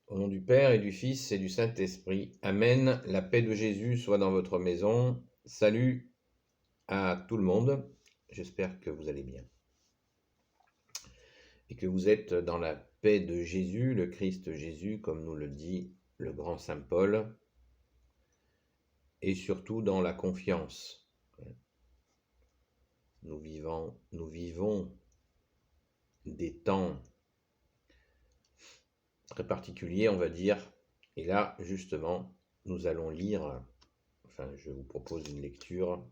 Au nom du Père et du Fils et du Saint-Esprit. Amen. La paix de Jésus soit dans votre maison. Salut à tout le monde. J'espère que vous allez bien. Et que vous êtes dans la paix de Jésus, le Christ Jésus, comme nous le dit le grand Saint Paul. Et surtout dans la confiance. Nous vivons des temps très particuliers, on va dire. Et là, justement, nous allons lire, je vous propose une lecture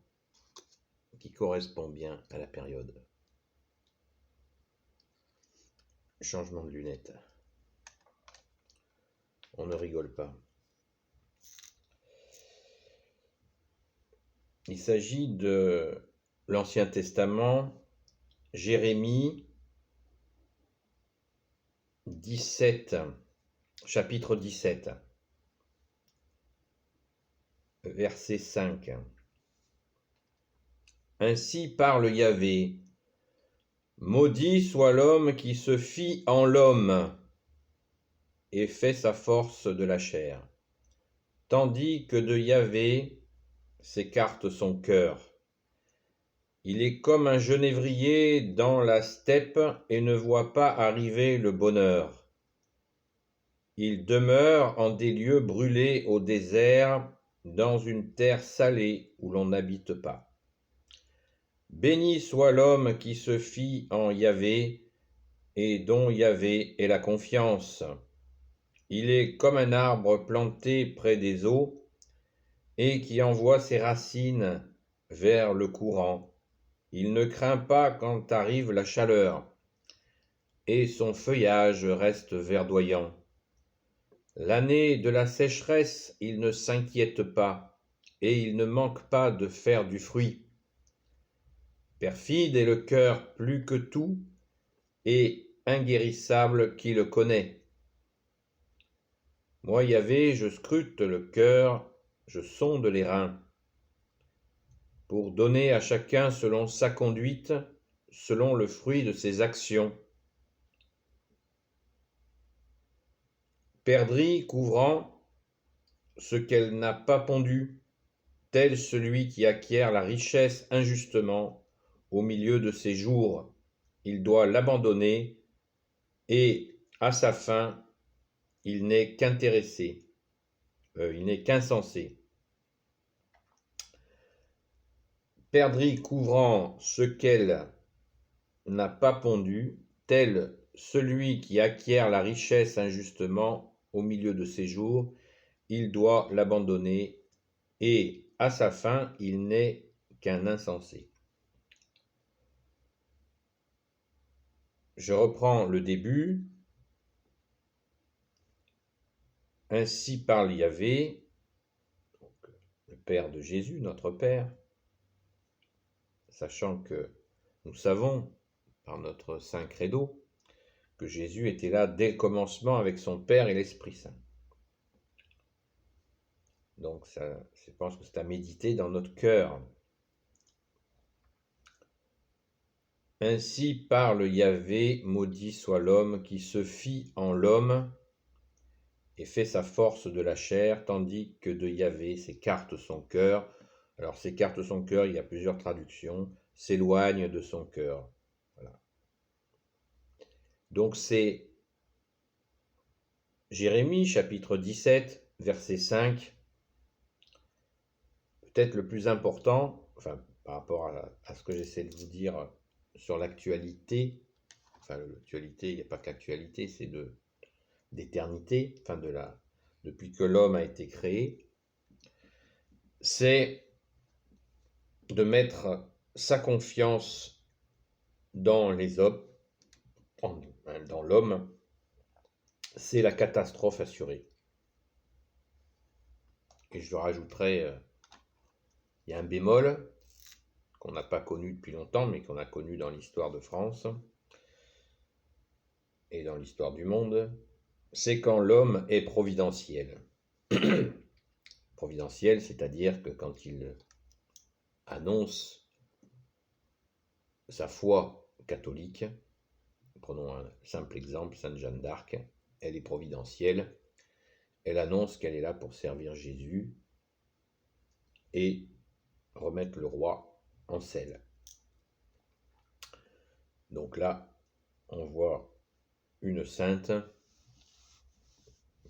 qui correspond bien à la période. Changement de lunettes. On ne rigole pas. Il s'agit de l'Ancien Testament, Jérémie 17, chapitre 17, verset 5. Ainsi parle Yahvé, maudit soit l'homme qui se fie en l'homme et fait sa force de la chair, tandis que de Yahvé s'écarte son cœur. Il est comme un genévrier dans la steppe et ne voit pas arriver le bonheur. Il demeure en des lieux brûlés au désert, dans une terre salée où l'on n'habite pas. Béni soit l'homme qui se fie en Yahvé et dont Yahvé est la confiance. Il est comme un arbre planté près des eaux et qui envoie ses racines vers le courant. Il ne craint pas quand arrive la chaleur, et son feuillage reste verdoyant. L'année de la sécheresse, il ne s'inquiète pas, et il ne manque pas de faire du fruit. Perfide est le cœur plus que tout, et inguérissable qui le connaît. Moi, Yahvé, je scrute le cœur, je sonde les reins, pour donner à chacun selon sa conduite, selon le fruit de ses actions. Perdrix couvrant ce qu'elle n'a pas pondu, tel celui qui acquiert la richesse injustement au milieu de ses jours. Il doit l'abandonner, et à sa fin, il n'est qu'intéressé, il n'est qu'insensé. Perdrix couvrant ce qu'elle n'a pas pondu, tel celui qui acquiert la richesse injustement au milieu de ses jours, il doit l'abandonner, et à sa fin, il n'est qu'un insensé. Je reprends le début. Ainsi parle Yahvé, le Père de Jésus, notre Père, sachant que nous savons, par notre Saint Credo, que Jésus était là dès le commencement avec son Père et l'Esprit Saint. Donc je pense que c'est à méditer dans notre cœur. Ainsi parle Yahvé, maudit soit l'homme qui se fie en l'homme et fait sa force de la chair, tandis que de Yahvé s'écarte son cœur. Alors s'écarte son cœur, il y a plusieurs traductions, s'éloigne de son cœur. Voilà. Donc c'est Jérémie chapitre 17, verset 5, peut-être le plus important, par rapport à ce que j'essaie de vous dire sur l'actualité. L'actualité, il n'y a pas que l'actualité, c'est d'éternité, depuis que l'homme a été créé, c'est de mettre sa confiance dans les hommes, dans l'homme. C'est la catastrophe assurée. Et je rajouterai, il y a un bémol qu'on n'a pas connu depuis longtemps, mais qu'on a connu dans l'histoire de France et dans l'histoire du monde, c'est quand l'homme est providentiel. Providentiel, c'est-à-dire que quand il annonce sa foi catholique, prenons un simple exemple, Sainte Jeanne d'Arc, elle est providentielle, elle annonce qu'elle est là pour servir Jésus et remettre le roi en selle. Donc là, on voit une sainte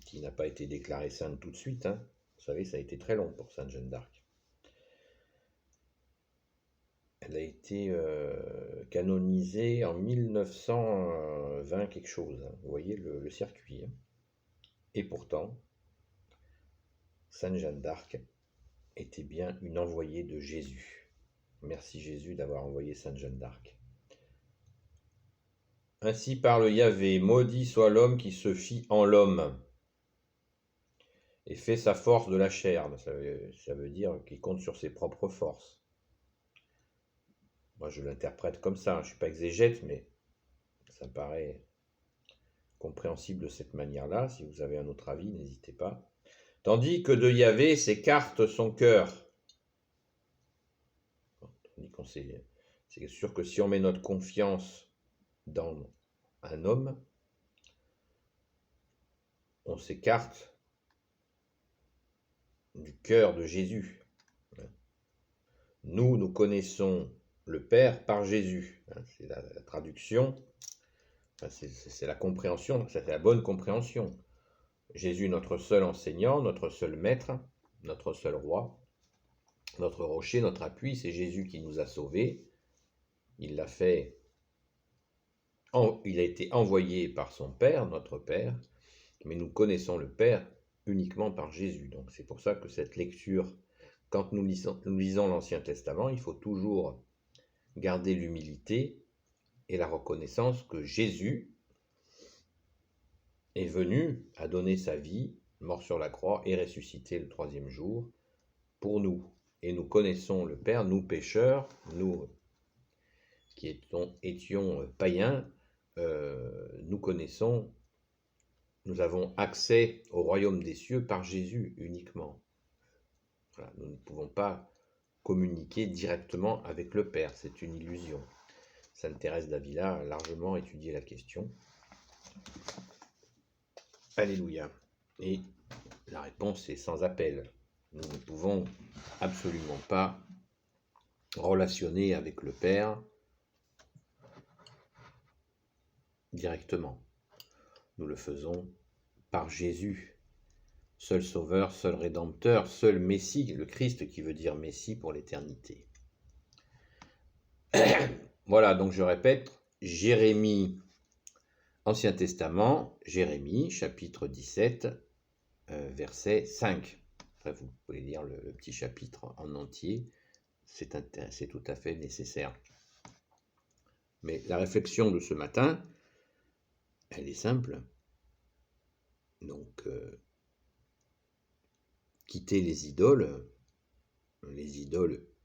qui n'a pas été déclarée sainte tout de suite. Vous savez, ça a été très long pour Sainte Jeanne d'Arc. Elle a été canonisée en 1920 quelque chose. Vous voyez le circuit. Et pourtant, Sainte Jeanne d'Arc était bien une envoyée de Jésus. Merci Jésus d'avoir envoyé Sainte Jeanne d'Arc. Ainsi parle Yahvé, maudit soit l'homme qui se fie en l'homme et fait sa force de la chair. Ça veut dire qu'il compte sur ses propres forces. Moi je l'interprète comme ça, je ne suis pas exégète, mais ça me paraît compréhensible de cette manière-là. Si vous avez un autre avis, n'hésitez pas. Tandis que de Yahvé s'écarte son cœur. C'est sûr que si on met notre confiance dans un homme, on s'écarte du cœur de Jésus. Nous connaissons le Père par Jésus. C'est la traduction, c'est la compréhension, c'est la bonne compréhension. Jésus, notre seul enseignant, notre seul maître, notre seul roi, notre rocher, notre appui, c'est Jésus qui nous a sauvés. Il l'a fait, il a été envoyé par son Père, notre Père, mais nous connaissons le Père uniquement par Jésus. Donc c'est pour ça que cette lecture, quand nous lisons l'Ancien Testament, il faut toujours garder l'humilité et la reconnaissance que Jésus est venu à donner sa vie, mort sur la croix et ressuscité le troisième jour pour nous. Et nous connaissons le Père, nous pécheurs, nous qui étions païens, nous avons accès au royaume des cieux par Jésus uniquement. Voilà, nous ne pouvons pas communiquer directement avec le Père, c'est une illusion. Sainte Thérèse d'Avila a largement étudié la question. Alléluia. Et la réponse est sans appel. Nous ne pouvons absolument pas relationner avec le Père directement. Nous le faisons par Jésus, seul Sauveur, seul Rédempteur, seul Messie, le Christ qui veut dire Messie pour l'éternité. Voilà, donc je répète, Jérémie, Ancien Testament, Jérémie, chapitre 17, verset 5. Après, vous pouvez lire le petit chapitre en entier, c'est tout à fait nécessaire. Mais la réflexion de ce matin, elle est simple. Donc, quitter les idoles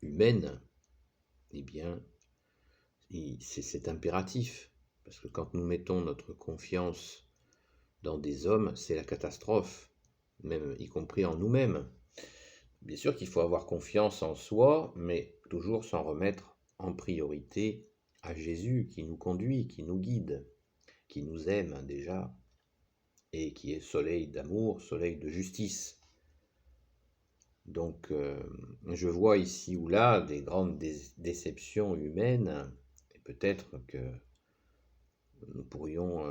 humaines, eh bien, c'est impératif. Parce que quand nous mettons notre confiance dans des hommes, c'est la catastrophe, même y compris en nous-mêmes. Bien sûr qu'il faut avoir confiance en soi, mais toujours s'en remettre en priorité à Jésus qui nous conduit, qui nous guide, qui nous aime déjà, et qui est soleil d'amour, soleil de justice. Donc, je vois ici ou là des grandes déceptions humaines, et peut-être que nous pourrions,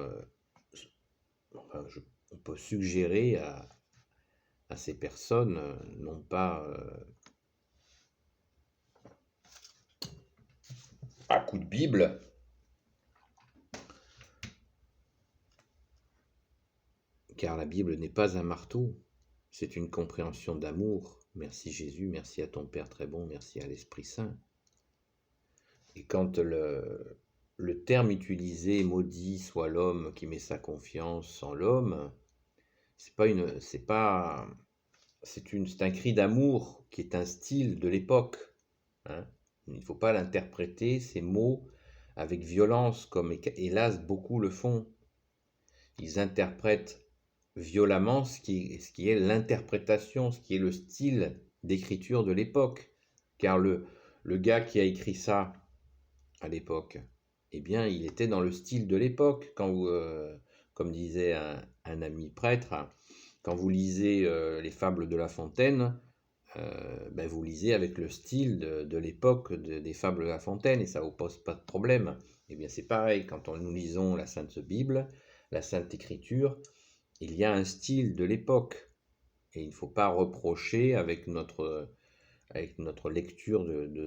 on peut suggérer à ces personnes, non pas à coup de Bible, car la Bible n'est pas un marteau, c'est une compréhension d'amour. Merci Jésus, merci à ton Père très bon, merci à l'Esprit Saint. Et quand le terme utilisé, maudit soit l'homme qui met sa confiance en l'homme, c'est un cri d'amour qui est un style de l'époque. Il ne faut pas l'interpréter, ces mots, avec violence, comme hélas beaucoup le font. Ils interprètent violemment ce qui est l'interprétation, ce qui est le style d'écriture de l'époque. Car le gars qui a écrit ça à l'époque, eh bien, il était dans le style de l'époque. Quand comme disait un ami prêtre, Quand vous lisez les fables de La Fontaine, vous lisez avec le style de l'époque des fables de La Fontaine et ça ne vous pose pas de problème. Eh bien c'est pareil, quand nous lisons la Sainte Bible, la Sainte Écriture, il y a un style de l'époque et il ne faut pas reprocher avec notre lecture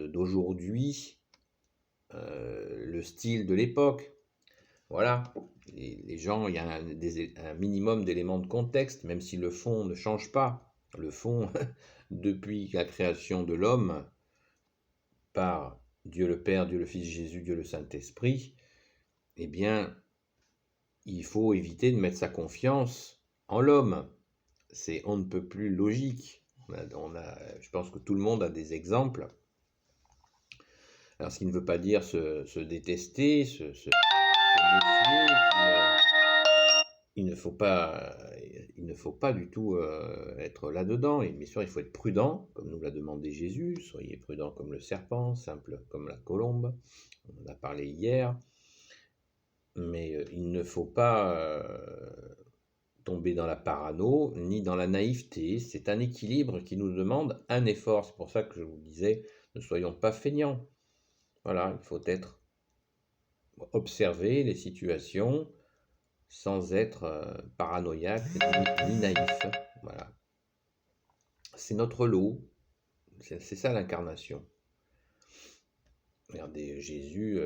d'aujourd'hui le style de l'époque. Voilà, les gens, il y a un minimum d'éléments de contexte, même si le fond ne change pas. Le fond, depuis la création de l'homme, par Dieu le Père, Dieu le Fils, Jésus, Dieu le Saint-Esprit, eh bien, il faut éviter de mettre sa confiance en l'homme. C'est on ne peut plus logique. Je pense que tout le monde a des exemples. Alors, ce qui ne veut pas dire se détester, se méfier. Il ne faut pas du tout être là-dedans. Et bien sûr, il faut être prudent, comme nous l'a demandé Jésus. Soyez prudent comme le serpent, simple comme la colombe. On en a parlé hier. Mais il ne faut pas tomber dans la parano, ni dans la naïveté. C'est un équilibre qui nous demande un effort. C'est pour ça que je vous disais, ne soyons pas feignants. Voilà, il faut observer les situations sans être paranoïaque ni naïf. Voilà. C'est notre lot. C'est ça l'incarnation. Regardez, Jésus,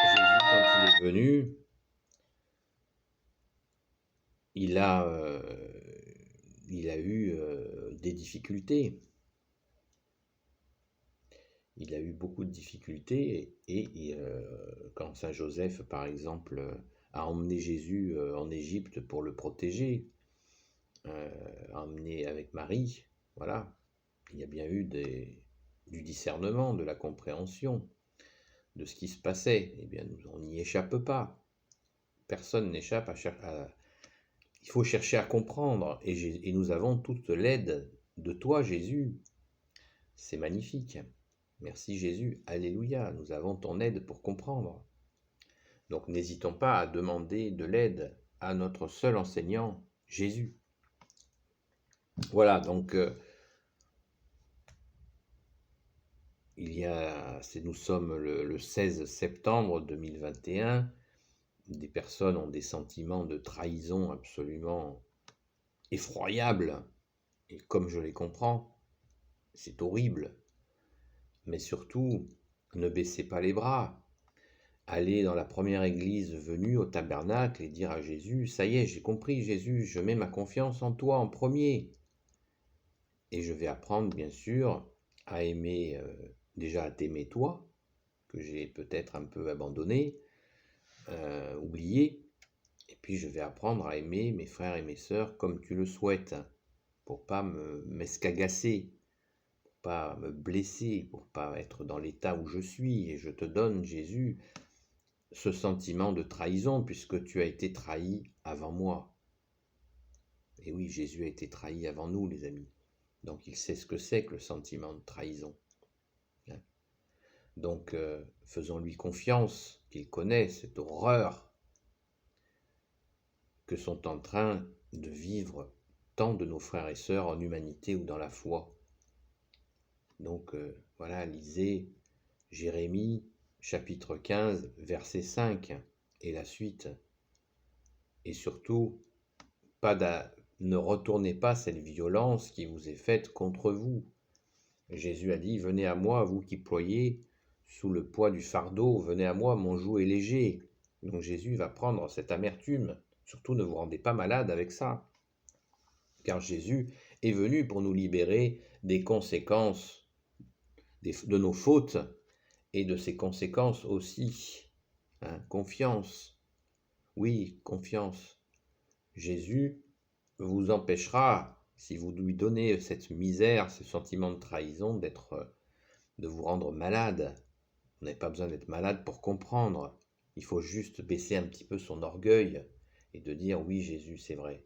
quand il est venu, il a eu des difficultés. Il a eu beaucoup de difficultés et quand Saint Joseph, par exemple, a emmené Jésus en Égypte pour le protéger, emmené avec Marie, voilà, il y a bien eu du discernement, de la compréhension de ce qui se passait. Eh bien, on n'y échappe pas. Personne n'échappe il faut chercher à comprendre et nous avons toute l'aide de toi, Jésus. C'est magnifique. Merci Jésus, alléluia, nous avons ton aide pour comprendre. Donc n'hésitons pas à demander de l'aide à notre seul enseignant, Jésus. Voilà, donc nous sommes le 16 septembre 2021, des personnes ont des sentiments de trahison absolument effroyables, et comme je les comprends, c'est horrible. Mais surtout, ne baissez pas les bras. Allez dans la première église venue au tabernacle et dire à Jésus, ça y est, j'ai compris Jésus, je mets ma confiance en toi en premier. Et je vais apprendre bien sûr à aimer, déjà à t'aimer toi, que j'ai peut-être un peu abandonné, oublié. Et puis je vais apprendre à aimer mes frères et mes sœurs comme tu le souhaites, pour pas m'escagasser, pour pas me blesser, pour pas être dans l'état où je suis. Et je te donne, Jésus, ce sentiment de trahison, puisque tu as été trahi avant moi. Et oui, Jésus a été trahi avant nous, les amis. Donc il sait ce que c'est que le sentiment de trahison. Donc faisons-lui confiance, qu'il connaît cette horreur que sont en train de vivre tant de nos frères et sœurs en humanité ou dans la foi. Donc voilà, lisez Jérémie chapitre 15, verset 5 et la suite. Et surtout, ne retournez pas cette violence qui vous est faite contre vous. Jésus a dit, venez à moi, vous qui ployez sous le poids du fardeau, venez à moi, mon joug est léger. Donc Jésus va prendre cette amertume. Surtout ne vous rendez pas malade avec ça. Car Jésus est venu pour nous libérer des conséquences de nos fautes et de ses conséquences aussi. Confiance. Oui, confiance. Jésus vous empêchera, si vous lui donnez cette misère, ce sentiment de trahison, de vous rendre malade. Vous n'avez pas besoin d'être malade pour comprendre. Il faut juste baisser un petit peu son orgueil et de dire oui Jésus, c'est vrai.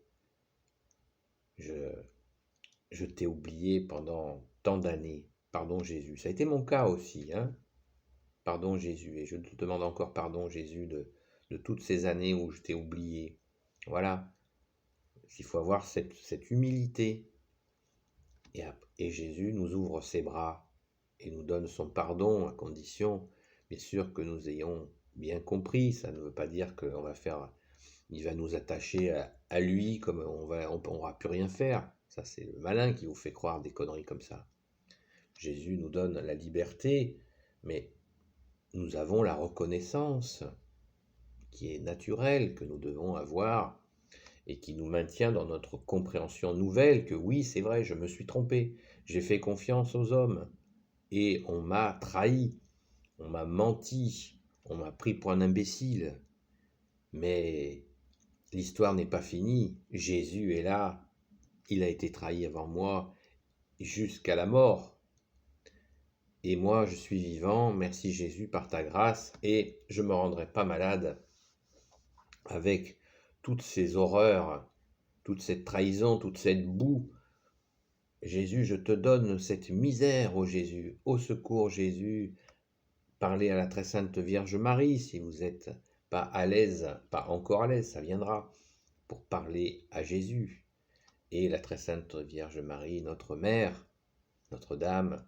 Je t'ai oublié pendant tant d'années. Pardon Jésus. Ça a été mon cas aussi. Pardon Jésus. Et je te demande encore pardon Jésus de toutes ces années où je t'ai oublié. Voilà. Il faut avoir cette humilité. Et Jésus nous ouvre ses bras et nous donne son pardon à condition, bien sûr, que nous ayons bien compris. Ça ne veut pas dire il va nous attacher à lui comme on pourra plus rien faire. Ça, c'est le malin qui vous fait croire des conneries comme ça. Jésus nous donne la liberté, mais nous avons la reconnaissance qui est naturelle, que nous devons avoir et qui nous maintient dans notre compréhension nouvelle que oui, c'est vrai, je me suis trompé, j'ai fait confiance aux hommes et on m'a trahi, on m'a menti, on m'a pris pour un imbécile. Mais l'histoire n'est pas finie, Jésus est là, il a été trahi avant moi jusqu'à la mort. Et moi, je suis vivant, merci Jésus par ta grâce, et je ne me rendrai pas malade avec toutes ces horreurs, toute cette trahison, toute cette boue. Jésus, je te donne cette misère, ô Jésus, au secours Jésus. Parlez à la très sainte Vierge Marie si vous n'êtes pas à l'aise, pas encore à l'aise, ça viendra, pour parler à Jésus. Et la très sainte Vierge Marie, notre Mère, Notre-Dame,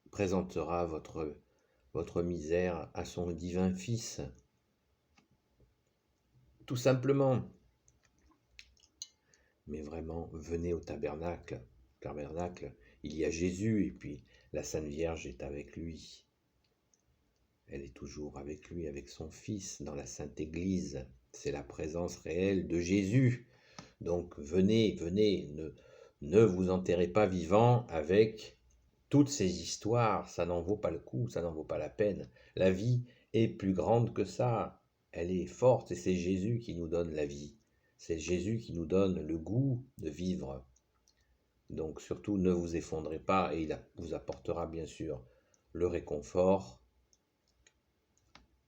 présentera votre misère à son divin Fils. Tout simplement. Mais vraiment, venez au tabernacle. Tabernacle, il y a Jésus et puis la Sainte Vierge est avec lui. Elle est toujours avec lui, avec son Fils, dans la Sainte Église. C'est la présence réelle de Jésus. Donc venez, ne vous enterrez pas vivant avec toutes ces histoires. Ça n'en vaut pas le coup, ça n'en vaut pas la peine. La vie est plus grande que ça. Elle est forte et c'est Jésus qui nous donne la vie. C'est Jésus qui nous donne le goût de vivre. Donc surtout ne vous effondrez pas et il vous apportera bien sûr le réconfort,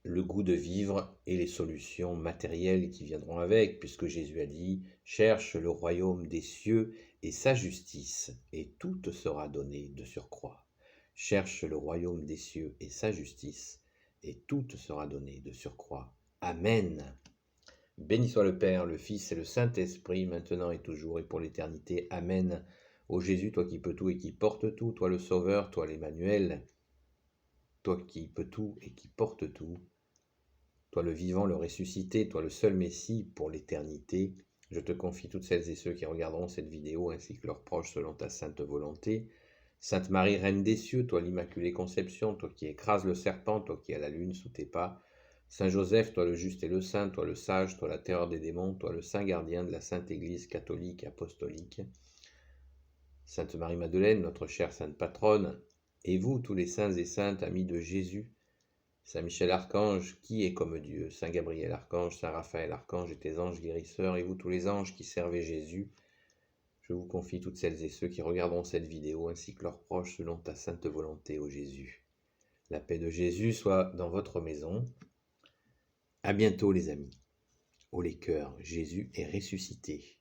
le goût de vivre et les solutions matérielles qui viendront avec, puisque Jésus a dit « Cherche le royaume des cieux et sa justice, et tout te sera donné de surcroît. Cherche le royaume des cieux et sa justice, et tout te sera donné de surcroît. Amen. » Béni soit le Père, le Fils et le Saint-Esprit, maintenant et toujours et pour l'éternité. Amen. Ô Jésus, toi qui peux tout et qui porte tout, toi le Sauveur, toi l'Emmanuel, toi qui peux tout et qui porte tout, toi le vivant, le ressuscité, toi le seul Messie pour l'éternité, je te confie toutes celles et ceux qui regarderont cette vidéo ainsi que leurs proches selon ta sainte volonté. Sainte Marie, Reine des cieux, toi l'Immaculée Conception, toi qui écrases le serpent, toi qui as la lune sous tes pas. Saint Joseph, toi le juste et le saint, toi le sage, toi la terreur des démons, toi le saint gardien de la Sainte Église catholique et apostolique. Sainte Marie-Madeleine, notre chère sainte patronne, et vous, tous les saints et saintes, amis de Jésus, Saint Michel Archange, qui est comme Dieu, Saint Gabriel Archange, Saint Raphaël Archange et tes anges guérisseurs, et vous tous les anges qui servez Jésus, je vous confie toutes celles et ceux qui regarderont cette vidéo, ainsi que leurs proches, selon ta sainte volonté, ô Jésus. La paix de Jésus soit dans votre maison. À bientôt les amis. Ô les cœurs, Jésus est ressuscité.